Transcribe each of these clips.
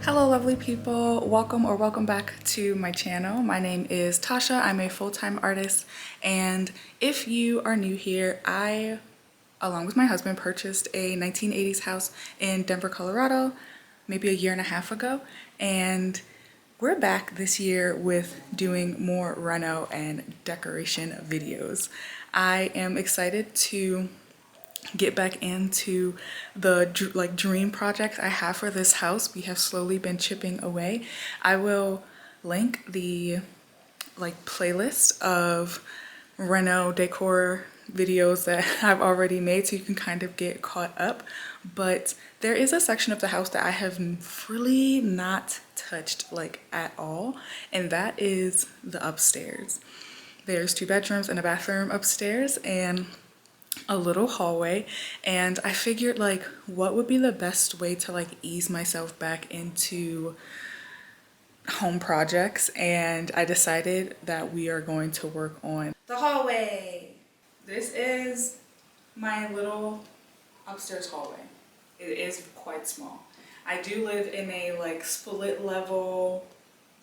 Hello lovely people, welcome or welcome back to my channel. My name is Tasha. I'm a full-time artist, and if you are new here, I, along with my husband, purchased a 1980s house in Denver, Colorado, maybe a year and a half ago, and we're back this year with doing more reno and decoration videos. I am excited to get back into the dream projects I have for this house. We have slowly been chipping away. I will link the playlist of reno decor videos that I've already made so you can kind of get caught up. But there is a section of the house that I have really not touched at all, and that is the upstairs. There's 2 bedrooms and a bathroom upstairs and a little hallway, and I figured what would be the best way to ease myself back into home projects, and I decided that we are going to work on the hallway. This is my little upstairs hallway. It is quite small. I do live in a split level,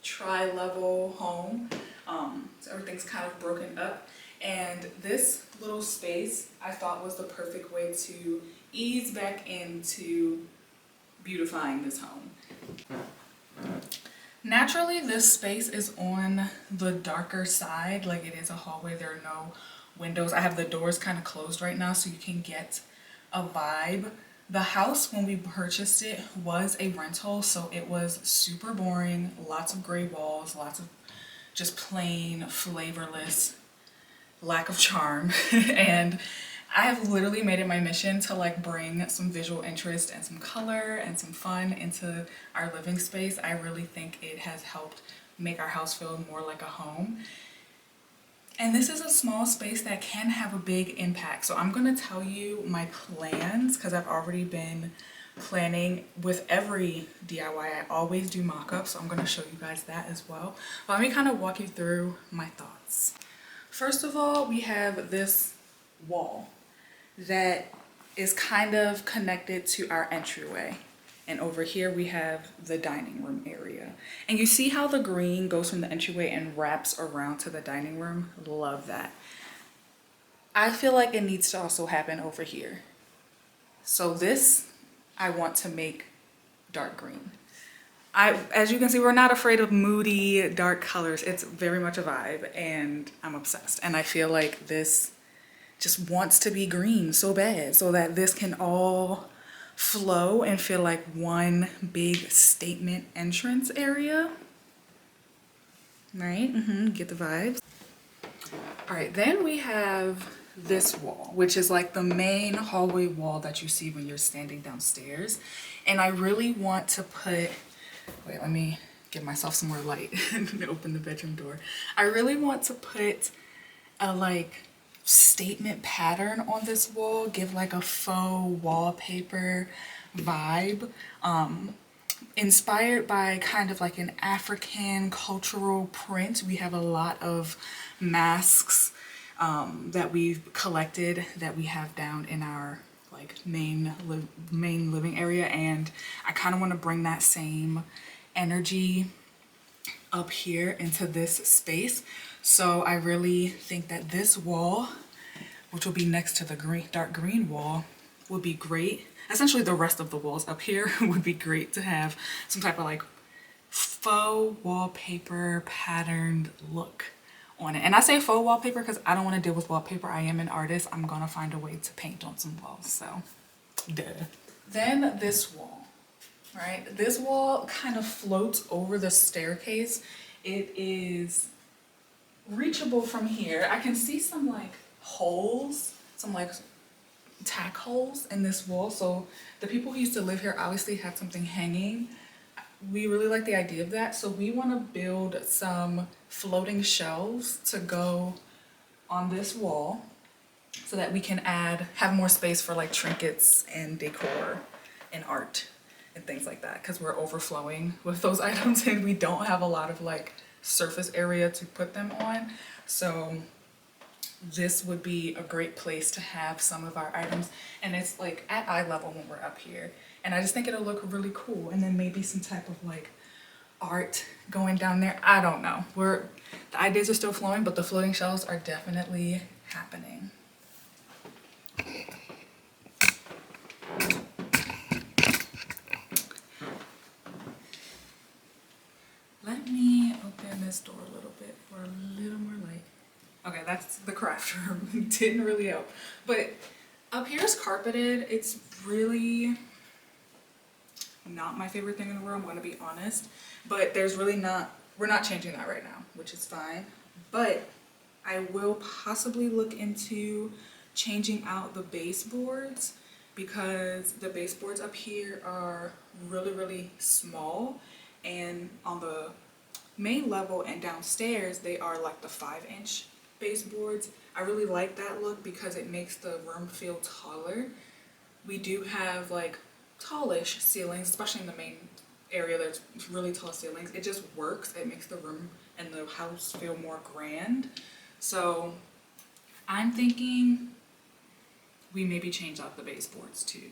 tri-level home, so everything's kind of broken up. And this little space I thought was the perfect way to ease back into beautifying this home. Naturally, this space is on the darker side, it is a hallway. There are no windows. I have the doors kind of closed right now so you can get a vibe. The house, when we purchased it, was a rental, so it was super boring, lots of gray walls, lots of just plain, flavorless, lack of charm. And I have literally made it my mission to bring some visual interest and some color and some fun into our living space. I really think it has helped make our house feel more like a home. And this is a small space that can have a big impact. So I'm gonna tell you my plans because I've already been planning. With every DIY, I always do mock-ups, so I'm gonna show you guys that as well. But let me kind of walk you through my thoughts. First of all, we have this wall that is kind of connected to our entryway. And over here we have the dining room area. And you see how the green goes from the entryway and wraps around to the dining room? Love that. I feel like it needs to also happen over here. So this, I want to make dark green. As you can see, we're not afraid of moody, dark colors. It's very much a vibe, and I'm obsessed. And I feel like this just wants to be green so bad, so that this can all flow and feel like one big statement entrance area. Right? Get the vibes. All right, then we have this wall, which is the main hallway wall that you see when you're standing downstairs. And I really want to put, wait, let me give myself some more light and open the bedroom door. I really want to put a statement pattern on this wall, give a faux wallpaper vibe, inspired by kind of an African cultural print. We have a lot of masks that we've collected that we have down in our main living area, and I kind of want to bring that same energy up here into this space. So I really think that this wall, which will be next to the dark green wall, would be great. Essentially the rest of the walls up here would be great to have some type of faux wallpaper patterned look on it. And I say faux wallpaper because I don't want to deal with wallpaper. I am an artist. I'm gonna find a way to paint on some walls, so duh. Then this wall, right? This wall kind of floats over the staircase. It is reachable from here. I can see some holes, some tack holes in this wall. So the people who used to live here obviously had something hanging. We really like the idea of that. So we want to build some floating shelves to go on this wall so that we can have more space for trinkets and decor and art and things like that, because we're overflowing with those items and we don't have a lot of surface area to put them on. So this would be a great place to have some of our items, and it's like at eye level when we're up here, and I just think it'll look really cool. And then maybe some type of like art going down there. I don't know, the ideas are still flowing, but the floating shelves are definitely happening. Let me open this door a little bit for a little more light. Okay, that's the craft room. Didn't really help. But up here is carpeted. It's really not my favorite thing in the world, I'm gonna be honest. But there's really not, we're not changing that right now, which is fine. But I will possibly look into changing out the baseboards, because the baseboards up here are really, really small. And on the main level and downstairs, they are like the 5-inch baseboards. I really like that look because it makes the room feel taller. We do have like tallish ceilings, especially in the main area. There's really tall ceilings. It just works. It makes the room and the house feel more grand. So I'm thinking we maybe change out the baseboards too.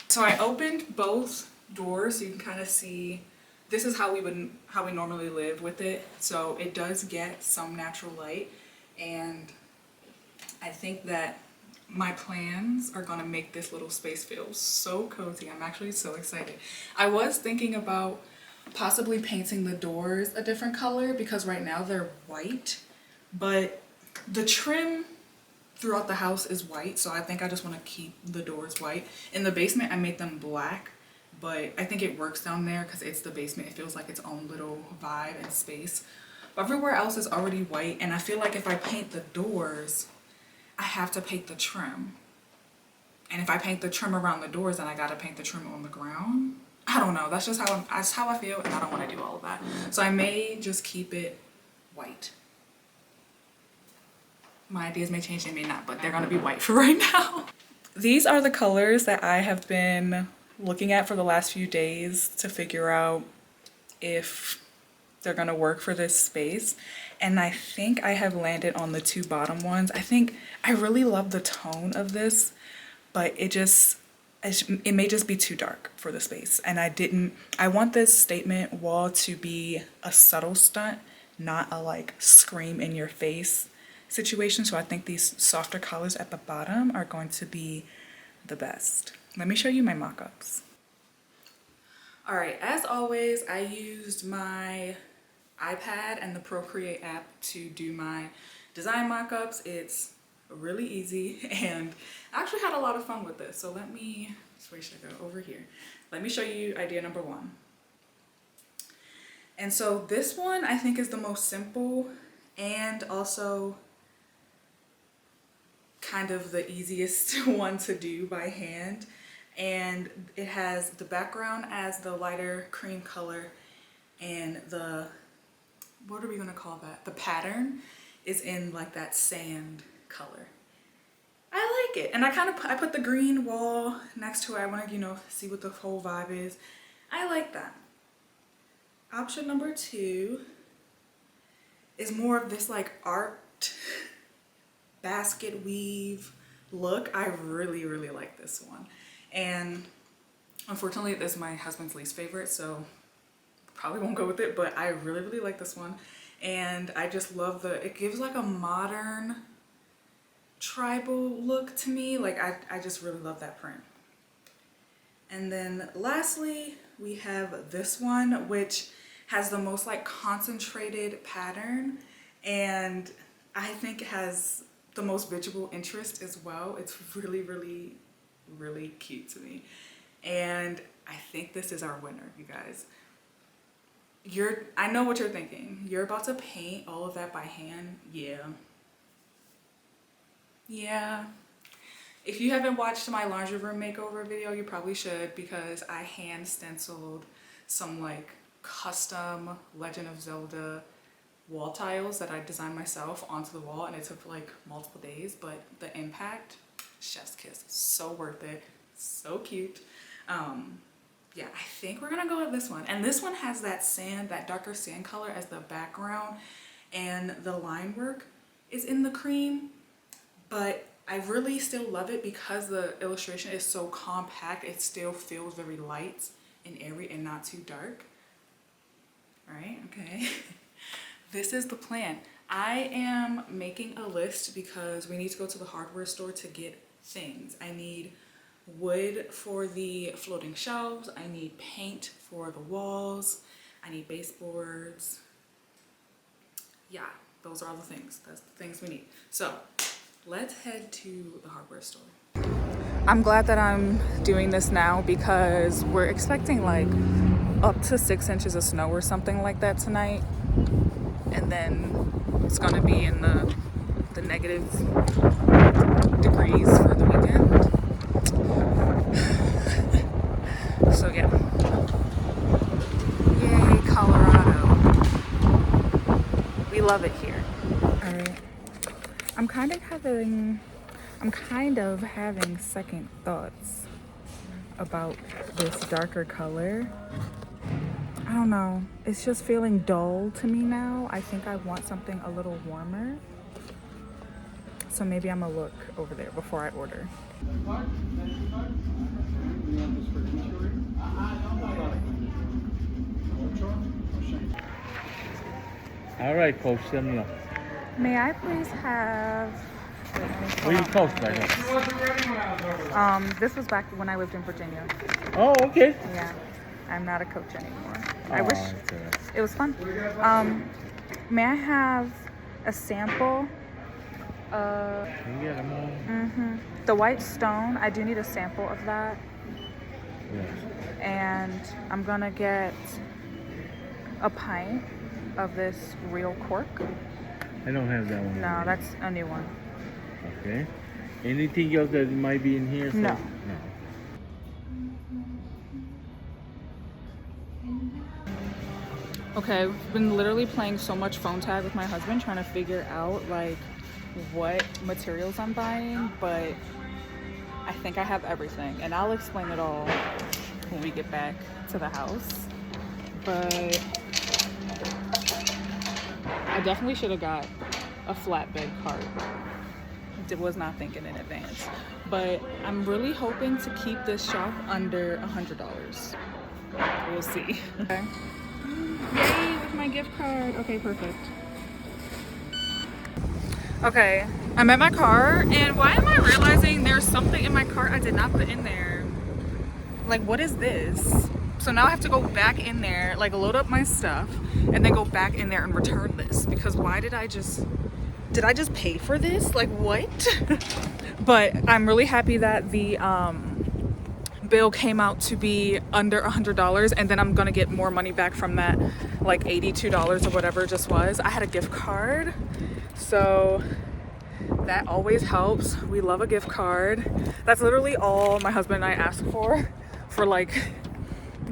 So I opened both doors so you can kind of see, this is how we normally live with it. So it does get some natural light, and I think that my plans are gonna make this little space feel so cozy. I'm actually so excited. I was thinking about possibly painting the doors a different color, because right now they're white, but the trim throughout the house is white, so I think I just want to keep the doors white. In the basement I made them black, but I think it works down there because it's the basement. It feels like its own little vibe and space. But everywhere else is already white, and I feel like if I paint the doors, I have to paint the trim. And if I paint the trim around the doors, then I gotta paint the trim on the ground. I don't know, that's just how I feel, and I don't want to do all of that. So I may just keep it white. My ideas may change, they may not, but they're gonna be white for right now. These are the colors that I have been looking at for the last few days to figure out if they're gonna work for this space. And I think I have landed on the 2 bottom ones. I really love the tone of this, but it may just be too dark for the space. And I want this statement wall to be a subtle stunt, not a like scream in your face situation. So I think these softer colors at the bottom are going to be the best. Let me show you my mock-ups. All right, as always, I used my iPad and the Procreate app to do my design mock-ups. It's really easy, and I actually had a lot of fun with this. So let me, where should I go? Over here. Let me show you idea number 1. And so this one I think is the most simple and also kind of the easiest one to do by hand. And it has the background as the lighter cream color, and the, what are we gonna call that? The pattern is in like that sand color. I like it. And I put the green wall next to it. I want to, see what the whole vibe is. I like that. Option number 2 is more of this like art basket weave look. I really, really like this one. And unfortunately, this is my husband's least favorite, so probably won't go with it, but I really, really like this one. And I just love it gives like a modern tribal look to me. Like I just really love that print. And then lastly, we have this one, which has the most like concentrated pattern, and I think it has the most visual interest as well. It's really, really, really cute to me. And I think this is our winner, you guys. I know what you're thinking. You're about to paint all of that by hand? Yeah. If you haven't watched my laundry room makeover video, you probably should, because I hand stenciled some like custom Legend of Zelda wall tiles that I designed myself onto the wall, and it took like multiple days, but the impact, chef's kiss. So worth it. So cute. Yeah, I think we're gonna go with this one. And this one has that darker sand color as the background, and the line work is in the cream, but I really still love it because the illustration is so compact. It still feels very light and airy and not too dark. All right, okay. This is the plan. I am making a list because we need to go to the hardware store to get things. I need wood for the floating shelves. I need paint for the walls. I need baseboards. Yeah, those are all the things. That's the things we need. So let's head to the hardware store. I'm glad that I'm doing this now because we're expecting like up to 6 inches of snow or something like that tonight. And then it's gonna be in the negative degrees for the weekend. So yeah. Yay, Colorado. We love it here. All right. I'm kind of having second thoughts about this darker color. I don't know. It's just feeling dull to me now. I think I want something a little warmer. So maybe I'm gonna look over there before I order. All right, Coach, send me up. May I please have... Where you coach right now? This was back when I lived in Virginia. Oh, okay. Yeah, I'm not a coach anymore. Oh, I wish it was fun. May I have a sample? You get them all? The white stone, I do need a sample of that. Yes. And I'm gonna get a pint of this real cork. I don't have that one. No, that's a new one. Okay. Anything else that might be in here? So? No. Okay, I've been literally playing so much phone tag with my husband trying to figure out like what materials I'm buying, but I think I have everything and I'll explain it all when we get back to the house. But I definitely should have got a flatbed cart. Was not thinking in advance, but I'm really hoping to keep this shop under $100. We'll see. Okay. Yay, with my gift card. Okay, perfect. Okay, I'm at my car, and why am I realizing there's something in my cart I did not put in there? Like, what is this? So now I have to go back in there, like load up my stuff, and then go back in there and return this, because why did I just pay for this? Like, what? But I'm really happy that the bill came out to be under $100, and then I'm gonna get more money back from that, like $82 or whatever it just was. I had a gift card, so that always helps. We love a gift card. That's literally all my husband and I ask for like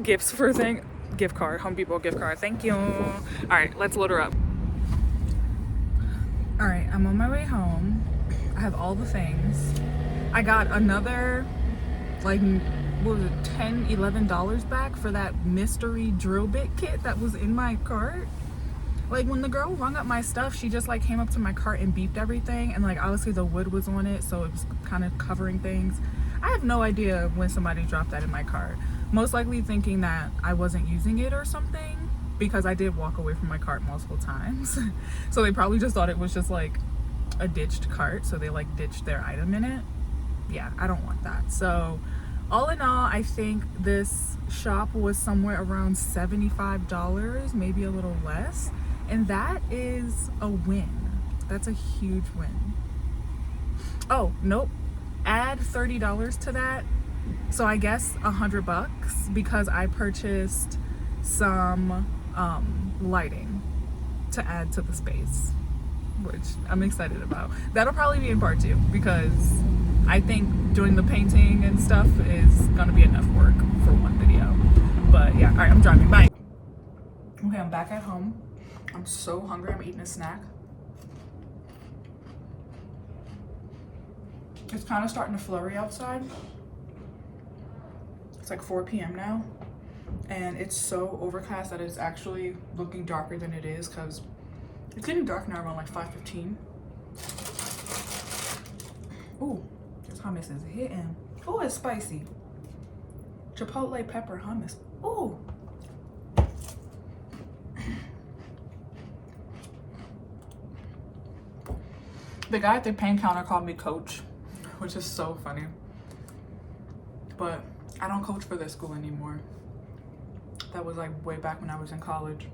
gifts for thing. Gift card, Home Depot gift card. Thank you. All right, let's load her up. All right, I'm on my way home. I have all the things. I got another, like, what was it, $10, $11 back for that mystery drill bit kit that was in my cart. Like, when the girl rung up my stuff, she just like came up to my cart and beeped everything, and like obviously the wood was on it, so it was kind of covering things. I have no idea when somebody dropped that in my cart. Most likely thinking that I wasn't using it or something, because I did walk away from my cart multiple times. So they probably just thought it was just like a ditched cart, so they like ditched their item in it. Yeah, I don't want that. So all in all, I think this shop was somewhere around $75, maybe a little less, and that is a win. That's a huge win. Oh, nope, add $30 to that, so I guess $100, because I purchased some lighting to add to the space, which I'm excited about. That'll probably be in part 2, because I think doing the painting and stuff is gonna be enough work for one video. But yeah, all right, I'm driving, bye. Okay, I'm back at home. I'm so hungry, I'm eating a snack. It's kind of starting to flurry outside. It's like 4 p.m. now, and it's so overcast that it's actually looking darker than it is, because It's getting dark now around like 5:15. Ooh, this hummus is hitting. Oh, it's spicy. Chipotle pepper hummus. Ooh. The guy at the paint counter called me coach, which is so funny. But I don't coach for this school anymore. That was like way back when I was in college.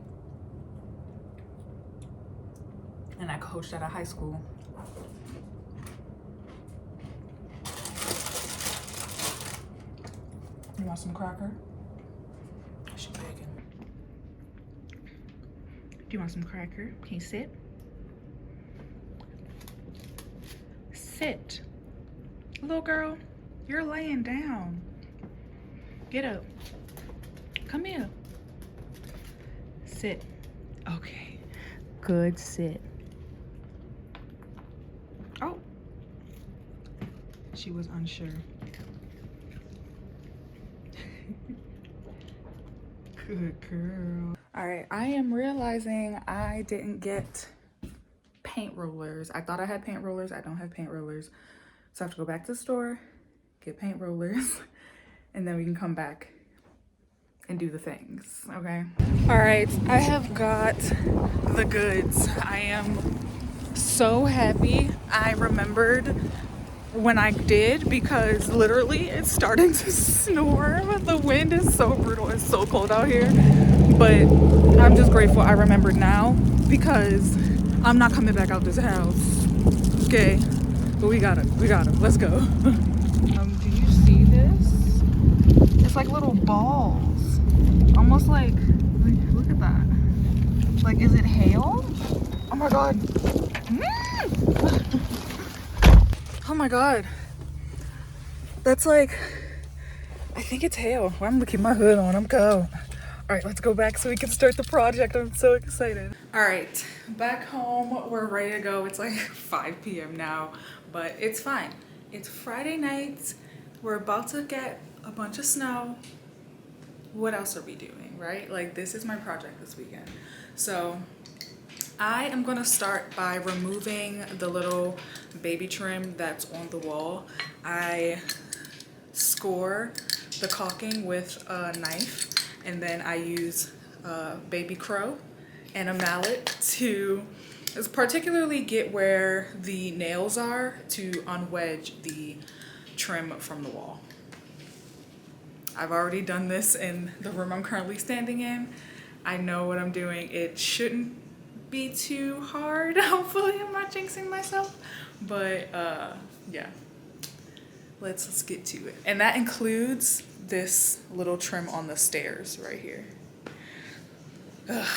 And I coached at a high school. You want some cracker? She begging. Do you want some cracker? Can you sit? Sit. Little girl, you're laying down. Get up. Come here. Sit. Okay. Good, sit. Oh. She was unsure. Good girl. All right, I am realizing I didn't get paint rollers. I thought I had paint rollers. I don't have paint rollers. So I have to go back to the store, get paint rollers, and then we can come back and do the things, okay? All right, I have got the goods. I am so happy I remembered when I did, because literally it's starting to storm. The wind is so brutal. It's so cold out here, but I'm just grateful I remembered now, because I'm not coming back out this house, okay? But we got it. Let's go. Do you see this? It's like little balls, almost like look at that. Like, is it hail? Oh my god. Oh my god. That's like, I think it's hail. Well, I'm gonna keep my hood on. I'm cold. All right, let's go back so we can start the project. I'm so excited. All right, back home. We're ready to go. It's like 5 p.m. now, but it's fine. It's Friday night. We're about to get a bunch of snow. What else are we doing, right? Like, this is my project this weekend. So I am gonna start by removing the little baby trim that's on the wall. I score the caulking with a knife, and then I use a baby crow and a mallet to particularly get where the nails are to unwedge the trim from the wall. I've already done this in the room I'm currently standing in. I know what I'm doing. It shouldn't be too hard. Hopefully I'm not jinxing myself, but yeah, let's get to it. And that includes this little trim on the stairs right here. Ugh.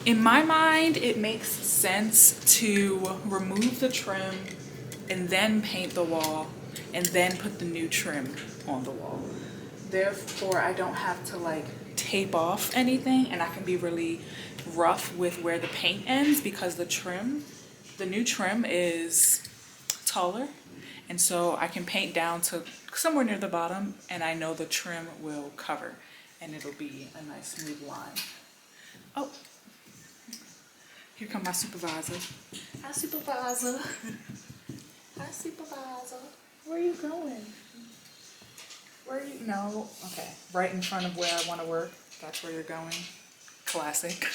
In my mind, it makes sense to remove the trim and then paint the wall and then put the new trim on the wall. Therefore, I don't have to like tape off anything, and I can be really rough with where the paint ends, because the new trim is taller, and so I can paint down to somewhere near the bottom, and I know the trim will cover, and it'll be a nice smooth line. Oh, here come my supervisor. Hi, supervisor. Hi, supervisor. Where are you going? Where are you? No. Okay. Right in front of where I want to work. That's where you're going. Classic.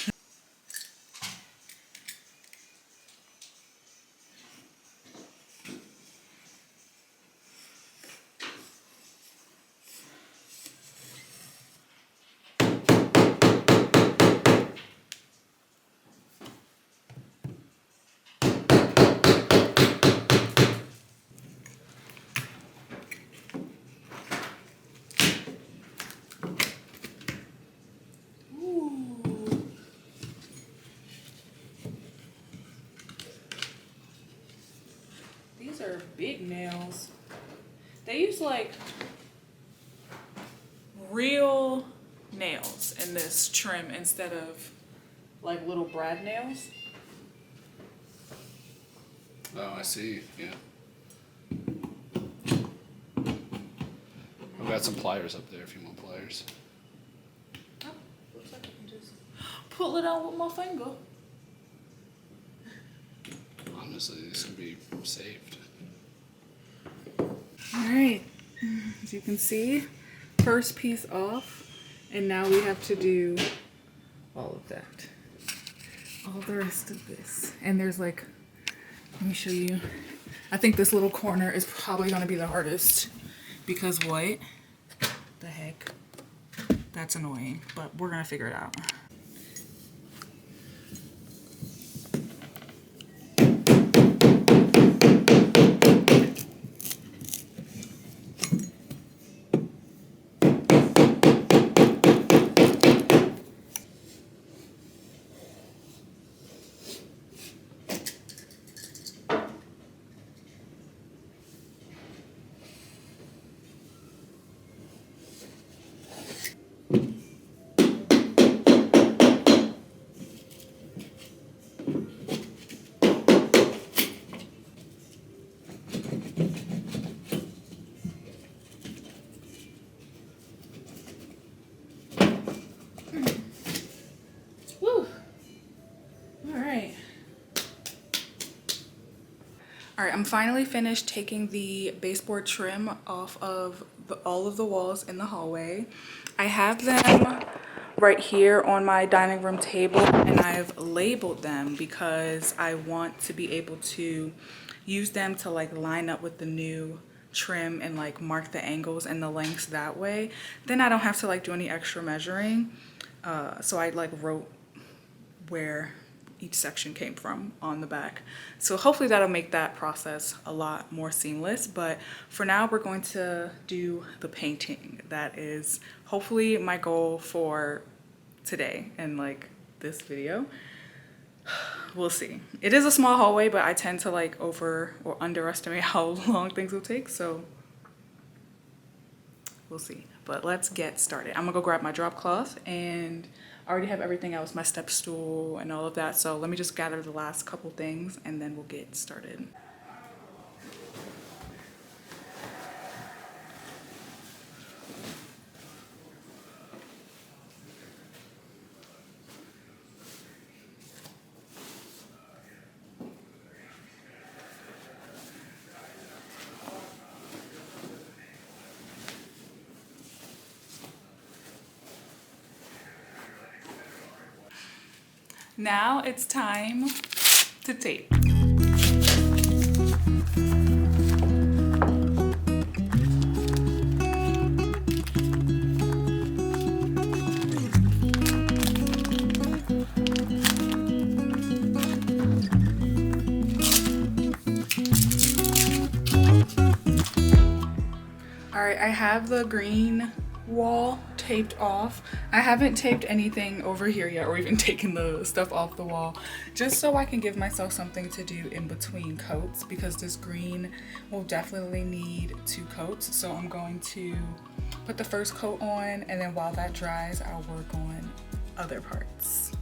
These are big nails. They use like real nails in this trim instead of like little brad nails. Oh, I see. Yeah. I've got some pliers up there if you want pliers. Oh, looks like I can just pull it out with my finger. Honestly, this can be saved. Alright, as you can see, first piece off, and now we have to do all of that. All the rest of this. And there's like, let me show you. I think this little corner is probably gonna be the hardest because what the heck? That's annoying, but we're gonna figure it out. All right, I'm finally finished taking the baseboard trim off of all of the walls in the hallway. I have them right here on my dining room table, and I've labeled them because I want to be able to use them to like line up with the new trim and like mark the angles and the lengths that way. Then I don't have to like do any extra measuring. So I like wrote where each section came from on the back. So hopefully that'll make that process a lot more seamless. But for now, we're going to do the painting. That is hopefully my goal for today and like this video. We'll see. It is a small hallway, but I tend to like over or underestimate how long things will take. So we'll see. But let's get started. I'm gonna go grab my drop cloth, and I already have everything else, my step stool and all of that. So let me just gather the last couple things and then we'll get started. Now it's time to tape. All right, I have the green wall taped off. I haven't taped anything over here yet or even taken the stuff off the wall, just so I can give myself something to do in between coats, because this green will definitely need 2 coats. So I'm going to put the first coat on, and then while that dries, I'll work on other parts.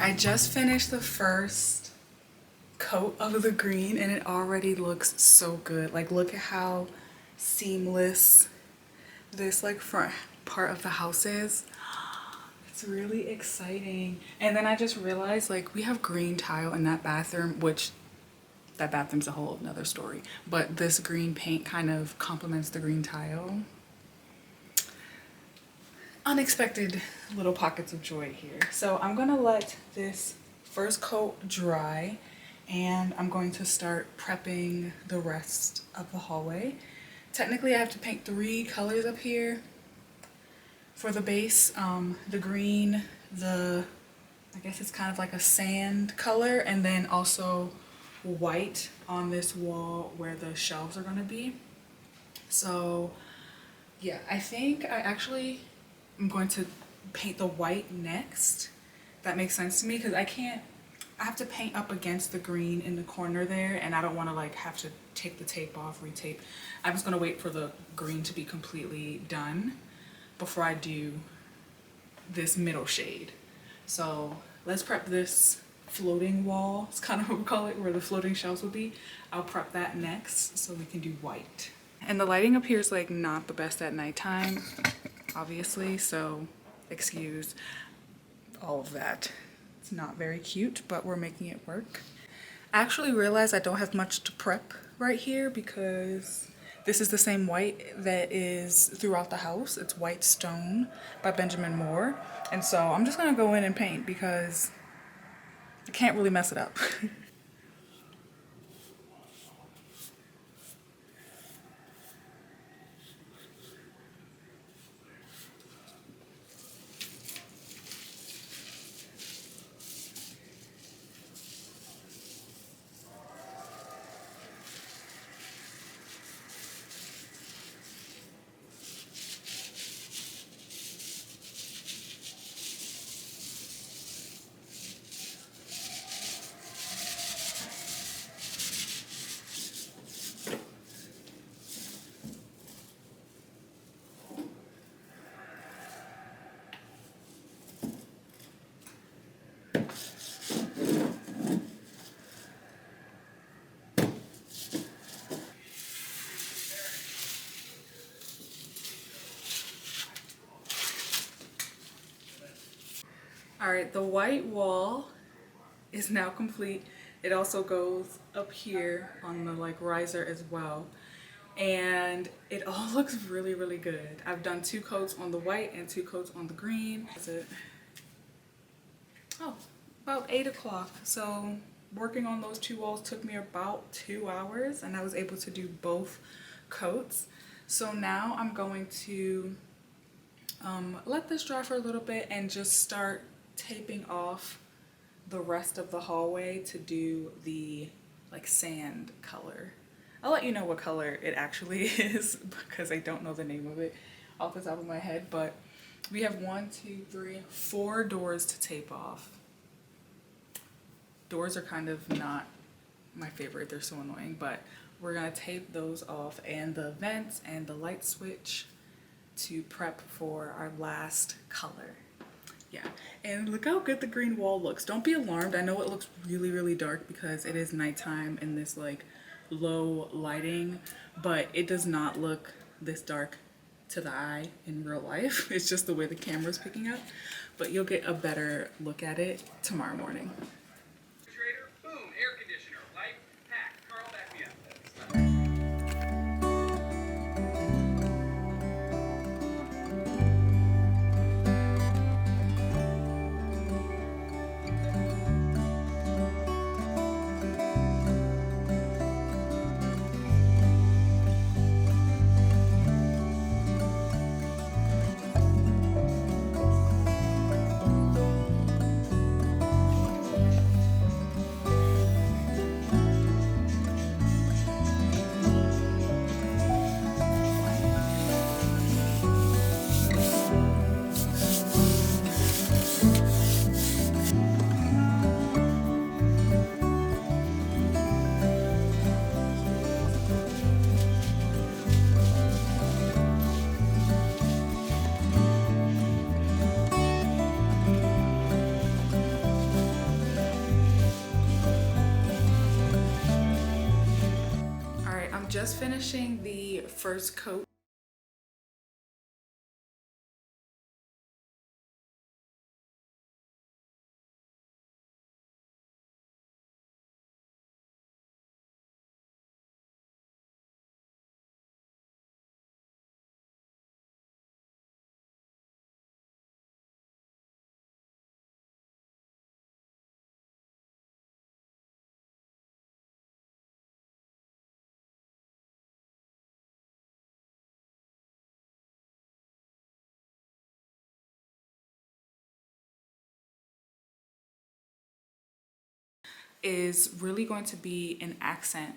I just finished the first coat of the green and it already looks so good. Like, look at how seamless this like front part of the house is. It's really exciting. And then I just realized, like, we have green tile in that bathroom, which that bathroom's a whole another story, but this green paint kind of complements the green tile. unexpected little pockets of joy here. So I'm gonna let this first coat dry and I'm going to start prepping the rest of the hallway. Technically I have to paint 3 colors up here for the base. The green, I guess it's kind of like a sand color, and then also white on this wall where the shelves are gonna be. So yeah, I think I actually am going to paint the white next. That makes sense to me because I have to paint up against the green in the corner there, and I don't want to like have to take the tape off, retape. I'm just gonna wait for the green to be completely done before I do this middle shade. So let's prep this floating wall. It's kind of what we call it, where the floating shelves would be. I'll prep that next so we can do white. And the lighting up here is like not the best at nighttime, obviously, so excuse all of that. It's not very cute, but we're making it work. I actually realized I don't have much to prep right here because this is the same white that is throughout the house. It's White Stone by Benjamin Moore. And so I'm just gonna go in and paint because I can't really mess it up. All right, the white wall is now complete. It also goes up here on the like riser as well. And it all looks really, really good. I've done 2 coats on the white and 2 coats on the green. That's it. Oh, about 8 o'clock. So working on those 2 walls took me about 2 hours and I was able to do both coats. So now I'm going to let this dry for a little bit and just start taping off the rest of the hallway to do the like sand color. I'll let you know what color it actually is because I don't know the name of it off the top of my head, but we have 1, 2, 3, 4 doors to tape off. Doors are kind of not my favorite, they're so annoying, but we're gonna tape those off, and the vents and the light switch to prep for our last color. Yeah, and look how good the green wall looks. Don't be alarmed. I know it looks really, really dark because it is nighttime in this like low lighting, but it does not look this dark to the eye in real life. It's just the way the camera's picking up, but you'll get a better look at it tomorrow morning. Refrigerator, boom, air conditioner, light, pack. Carl, back me up. All right, I'm just finishing the first coat. is really going to be an accent